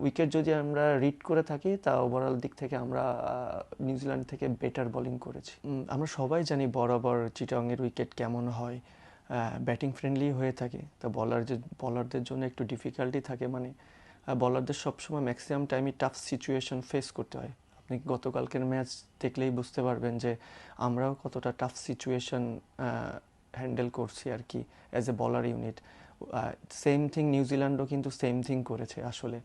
Wicket যদি আমরা read করে থাকি তা ওভারঅল দিক থেকে আমরা নিউজিল্যান্ড থেকে বেটার বোলিং করেছি। আমরা সবাই জানি বরাবর চিটাগংয়ের উইকেট কেমন হয়, ব্যাটিং ফ্রেন্ডলি হয়ে থাকে। তো বলারদের জন্য একটু ডিফিকাল্টি থাকে, মানে বলারদের সবসময় ম্যাক্সিমাম টাইমই টাফ সিচুয়েশন ফেস করতে হয়। আপনি গতকালকের ম্যাচ দেখলেই বুঝতে পারবেন যে আমরাও কতটা টাফ সিচুয়েশন হ্যান্ডেল করছি আর কি অ্যাজ এ বলার ইউনিট। সেম থিং নিউজিল্যান্ডও কিন্তু সেম থিং করেছে আসলে।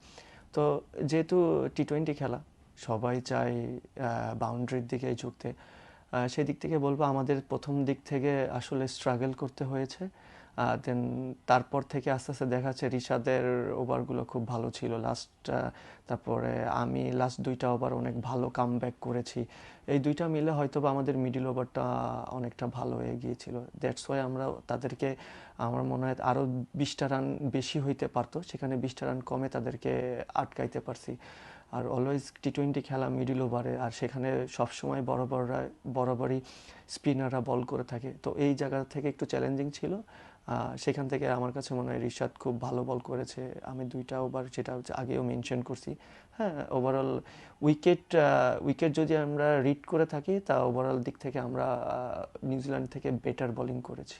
তো যেহেতু টি-20 খেলা, সবাই চায় বাউন্ডারির দিকে ঝুঁকতে। সেদিক থেকে বলবো আমাদের প্রথম দিক থেকে আসলে স্ট্রাগল করতে হয়েছে। দেন তারপর থেকে আস্তে আস্তে দেখা যাচ্ছে রিশাদের ওভারগুলো খুব ভালো ছিল লাস্ট। তারপরে আমি লাস্ট দুইটা ওভার অনেক ভালো কামব্যাক করেছি। এই দুইটা মিলে হয়তো বা আমাদের মিডল ওভারটা অনেকটা ভালো হয়ে গিয়েছিল। দ্যাটস ওয়াই আমরা তাদেরকে, আমার মনে হয় আরও 20টা রান বেশি হইতে পারতো, সেখানে 20টা রান কমে তাদেরকে আটকাইতে পারছি। আর অলওয়েজ টি-20 খেলা মিডল ওভারে, আর সেখানে সবসময় বরাবরই স্পিনাররা বল করে থাকে। তো এই জায়গা থেকে একটু চ্যালেঞ্জিং ছিল। সেখান থেকে আমার কাছে মনে হয় রিশাদ খুব ভালো বল করেছে। আমি দুইটা ওভার, যেটা হচ্ছে আগেও মেনশন করছি। হ্যাঁ, ওভারঅল উইকেট উইকেট যদি আমরা রিড করে থাকি তা ওভারঅল দিক থেকে আমরা নিউজিল্যান্ড থেকে বেটার বোলিং করেছি।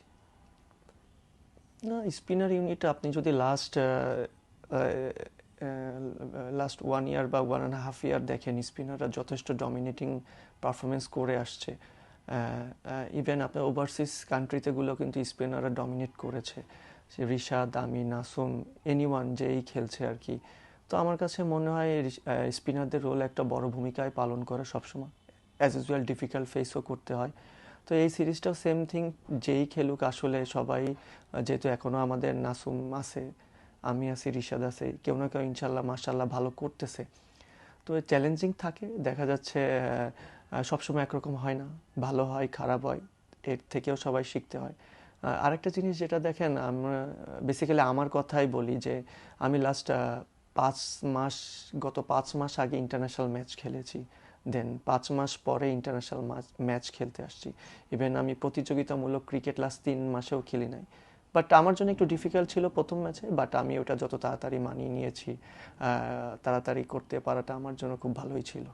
না, স্পিনার ইউনিট আপনি যদি লাস্ট 1 ইয়ার বা 1.5 ইয়ার দেখেন, স্পিনাররা যথেষ্ট ডমিনেটিং পারফরমেন্স করে আসছে। ইভেন আপনার ওভারসিজ কান্ট্রিতেগুলো কিন্তু স্পিনাররা ডমিনেট করেছে। সে রিশাদ, আমি, নাসুম, এনিওয়ান যেই খেলছে আর কি। তো আমার কাছে মনে হয় স্পিনারদের রোল একটা বড় ভূমিকায় পালন করে সবসময়। অ্যাজ ইউজুয়াল ডিফিকাল্ট ফেসও করতে হয়। তো এই সিরিজটাও সেম থিং, যেই খেলুক আসলে সবাই, যেহেতু এখনও আমাদের নাসুম আছে, আমি আছি, রিশাদ আছে, কেউ না কেউ ইনশাল্লাহ মাশাল্লাহ ভালো করতেছে। তো চ্যালেঞ্জিং থাকে, দেখা যাচ্ছে সবসময় একরকম হয় না, ভালো হয় খারাপ হয়, এর থেকেও সবাই শিখতে হয়। আরেকটা জিনিস যেটা দেখেন, আমরা বেসিক্যালি আমার কথাই বলি যে আমি লাস্ট 5 মাস, গত 5 মাস আগে ইন্টারন্যাশনাল ম্যাচ খেলেছি। দেন 5 মাস পরে ইন্টারন্যাশনাল ম্যাচ খেলতে আসছি। ইভেন আমি প্রতিযোগিতামূলক ক্রিকেট লাস্ট 3 মাসেও খেলি নাই। বাট আমার জন্য একটু ডিফিকাল্ট ছিল প্রথম ম্যাচে, বাট আমি ওটা যত তাড়াতাড়ি মানিয়ে নিয়েছি, তাড়াতাড়ি করতে পারাটা আমার জন্য খুব ভালোই ছিল।